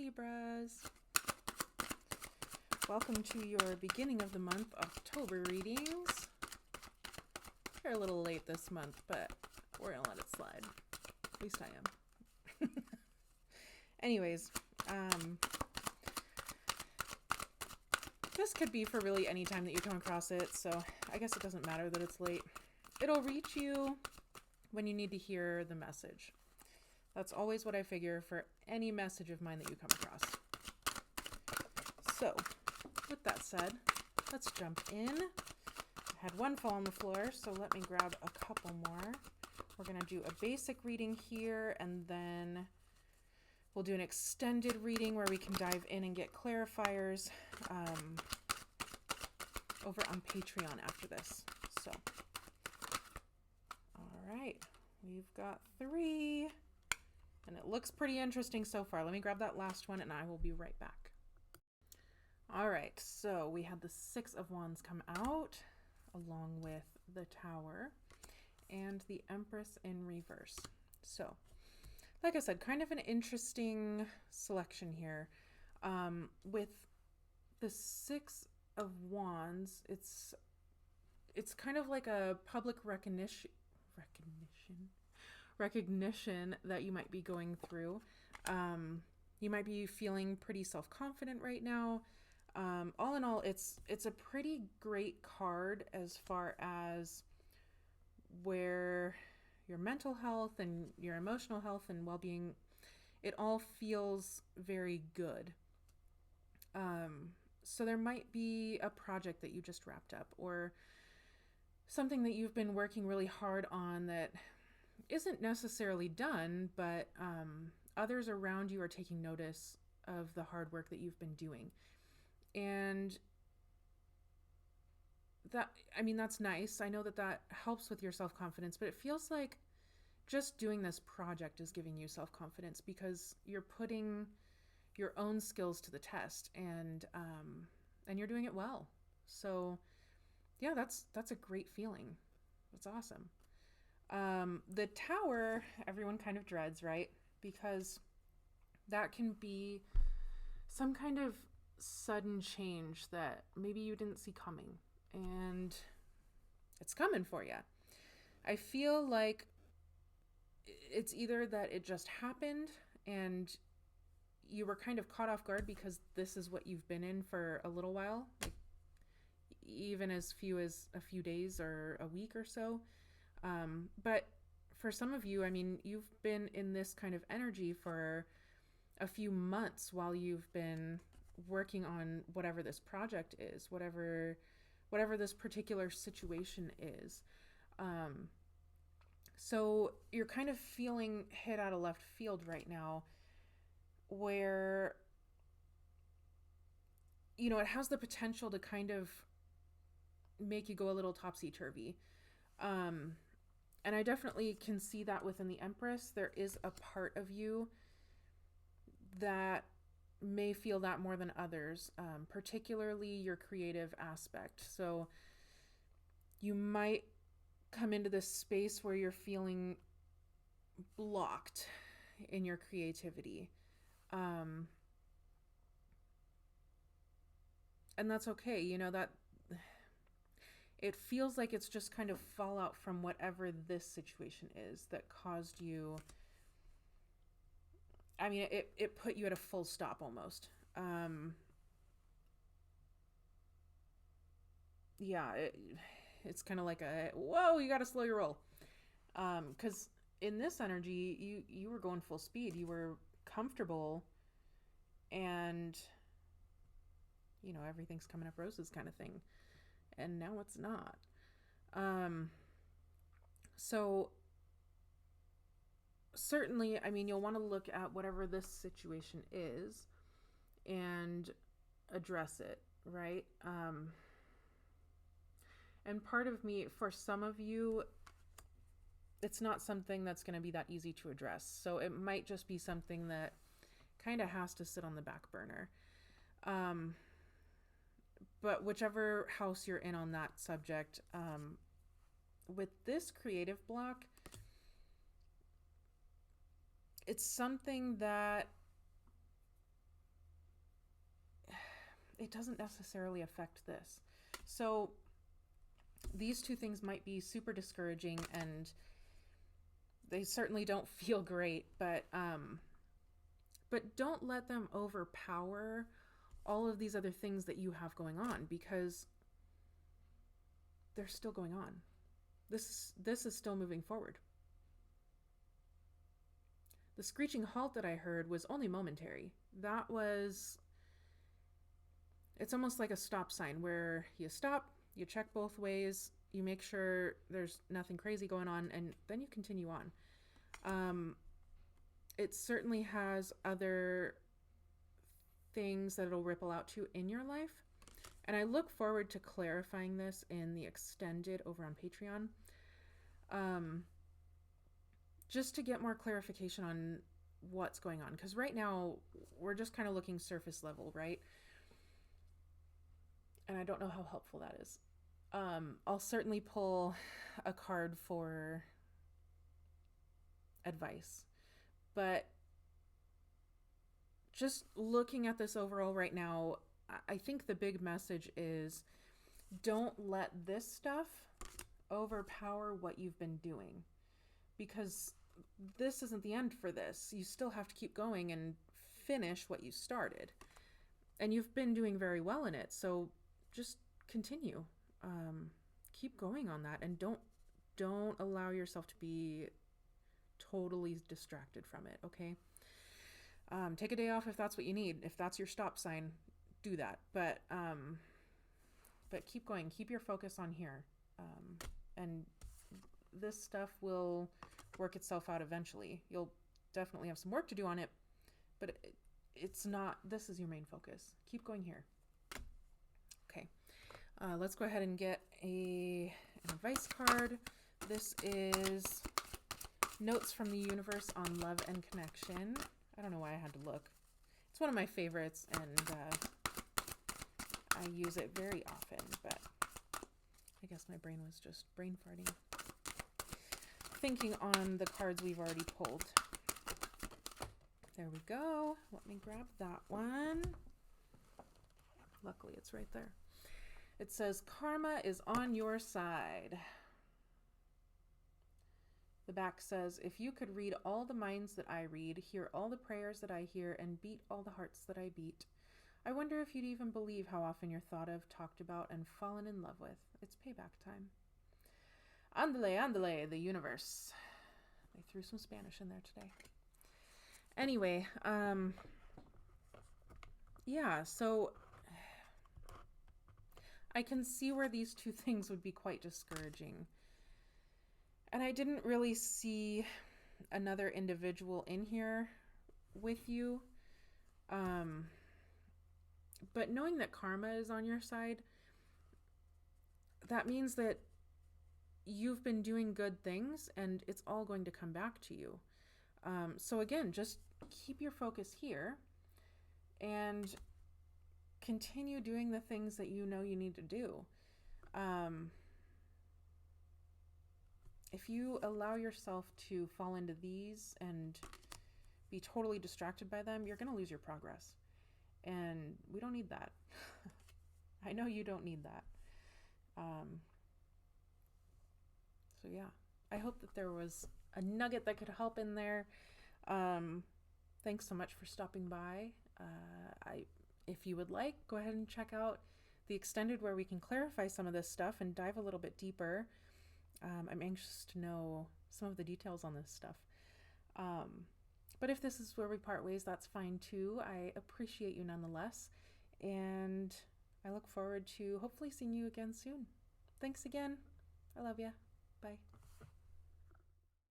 Libras. Welcome to your beginning of the month October readings. They're a little late this month, but we're gonna let it slide. At least I am. Anyways, this could be for really any time that you come across it, so I guess it doesn't matter that it's late. It'll reach you when you need to hear the message. That's always what I figure for any message of mine that you come across. So, with that said, let's jump in. I had one fall on the floor, so let me grab a couple more. We're going to do a basic reading here, and then we'll do an extended reading where we can dive in and get clarifiers over on Patreon after this. So, all right, we've got 3. And it looks pretty interesting so far. Let me grab that last one and I will be right back. All right, so we had the 6 of Wands come out along with the Tower and the Empress in reverse. So, like I said, kind of an interesting selection here. With the 6 of Wands, it's kind of like a public recognition that you might be going through. You might be feeling pretty self-confident right now. All in all, it's a pretty great card as far as where your mental health and your emotional health and well-being, it all feels very good. So there might be a project that you just wrapped up or something that you've been working really hard on that isn't necessarily done, but others around you are taking notice of the hard work that you've been doing. And that's nice. I know that helps with your self-confidence, but it feels like just doing this project is giving you self-confidence because you're putting your own skills to the test and you're doing it well. So yeah, that's a great feeling. That's awesome. The Tower, everyone kind of dreads, right? Because that can be some kind of sudden change that maybe you didn't see coming, and it's coming for you. I feel like it's either that it just happened and you were kind of caught off guard because this is what you've been in for a little while, like even as few as a few days or a week or so. But for some of you, I mean, you've been in this kind of energy for a few months while you've been working on whatever this project is, whatever this particular situation is. So you're kind of feeling hit out of left field right now where, you know, it has the potential to kind of make you go a little topsy-turvy. And I definitely can see that within the Empress. There is a part of you that may feel that more than others, particularly your creative aspect. So you might come into this space where you're feeling blocked in your creativity. And that's okay. You know, that it feels like it's just kind of fallout from whatever this situation is that caused you. I mean, it put you at a full stop almost. Yeah, it's kind of like whoa, you got to slow your roll. 'Cause in this energy, you were going full speed. You were comfortable and, you know, everything's coming up roses kind of thing. And now it's not. So certainly, I mean, you'll want to look at whatever this situation is and address it, right? And part of me, for some of you, it's not something that's going to be that easy to address. So it might just be something that kind of has to sit on the back burner. But whichever house you're in on that subject, with this creative block, it's something that it doesn't necessarily affect this. So these two things might be super discouraging, and they certainly don't feel great, but don't let them overpower all of these other things that you have going on, because they're still going on. This is still moving forward. The screeching halt that I heard was only momentary. It's almost like a stop sign where you stop, you check both ways, you make sure there's nothing crazy going on, and then you continue on. It certainly has other things that it'll ripple out to in your life. And I look forward to clarifying this in the extended over on Patreon. Just to get more clarification on what's going on. Because right now, we're just kind of looking surface level, right? And I don't know how helpful that is. I'll certainly pull a card for advice. But just looking at this overall right now, I think the big message is don't let this stuff overpower what you've been doing, because this isn't the end for this. You still have to keep going and finish what you started, and you've been doing very well in it. So just continue, keep going on that, and don't allow yourself to be totally distracted from it. Okay. Take a day off if that's what you need. If that's your stop sign, do that. But keep going. Keep your focus on here. And this stuff will work itself out eventually. You'll definitely have some work to do on it, but it's not, this is your main focus. Keep going here. Okay. Let's go ahead and get an advice card. This is Notes from the Universe on Love and Connection. I don't know why I had to look. It's one of my favorites, and I use it very often, but I guess my brain was just brain farting, thinking on the cards we've already pulled. There we go. Let me grab that one. Luckily, it's right there. It says, karma is on your side. The back says, if you could read all the minds that I read, hear all the prayers that I hear, and beat all the hearts that I beat, I wonder if you'd even believe how often you're thought of, talked about, and fallen in love with. It's payback time. Andale, the universe. They threw some Spanish in there today. Anyway, yeah, so I can see where these two things would be quite discouraging. And I didn't really see another individual in here with you. But knowing that karma is on your side, that means that you've been doing good things and it's all going to come back to you. So again, just keep your focus here and continue doing the things that you know you need to do. If you allow yourself to fall into these and be totally distracted by them, you're going to lose your progress. And we don't need that. I know you don't need that. So yeah, I hope that there was a nugget that could help in there. Thanks so much for stopping by. If you would like, go ahead and check out the extended where we can clarify some of this stuff and dive a little bit deeper. I'm anxious to know some of the details on this stuff. But if this is where we part ways, that's fine too. I appreciate you nonetheless. And I look forward to hopefully seeing you again soon. Thanks again. I love you. Bye.